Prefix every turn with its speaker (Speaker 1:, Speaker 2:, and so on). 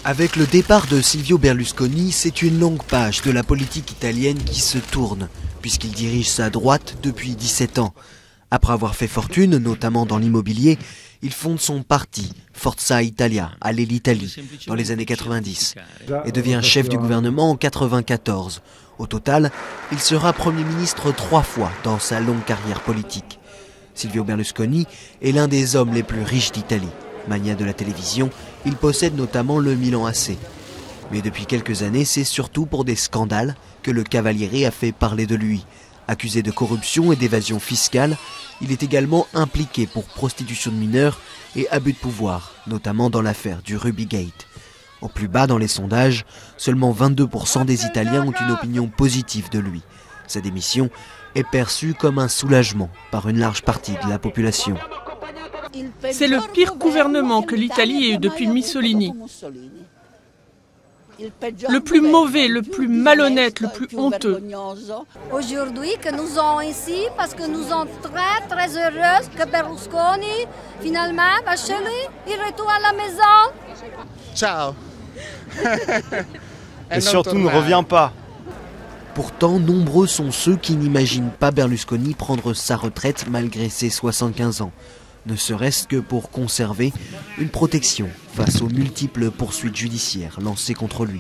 Speaker 1: Avec le départ de Silvio Berlusconi, c'est une longue page de la politique italienne qui se tourne, puisqu'il dirige sa droite depuis 17 ans. Après avoir fait fortune, notamment dans l'immobilier, il fonde son parti, Forza Italia, Allez l'Italie, dans les années 90, et devient chef du gouvernement en 94. Au total, il sera Premier ministre 3 fois dans sa longue carrière politique. Silvio Berlusconi est l'un des hommes les plus riches d'Italie. Mania de la télévision, il possède notamment le Milan AC. Mais depuis quelques années, c'est surtout pour des scandales que le Cavaliere a fait parler de lui. Accusé de corruption et d'évasion fiscale, il est également impliqué pour prostitution de mineurs et abus de pouvoir, notamment dans l'affaire du Rubygate. Au plus bas dans les sondages, seulement 22% des Italiens ont une opinion positive de lui. Sa démission est perçue comme un soulagement par une large partie de la population.
Speaker 2: C'est le pire gouvernement que l'Italie ait eu depuis Mussolini. Le plus mauvais, le plus malhonnête, le plus honteux.
Speaker 3: Aujourd'hui que nous sommes ici parce que nous sommes très heureux que Berlusconi finalement va chez lui, il retourne à la maison.
Speaker 4: Ciao.
Speaker 5: Et surtout ne reviens pas.
Speaker 1: Pourtant, nombreux sont ceux qui n'imaginent pas Berlusconi prendre sa retraite malgré ses 75 ans. Ne serait-ce que pour conserver une protection face aux multiples poursuites judiciaires lancées contre lui.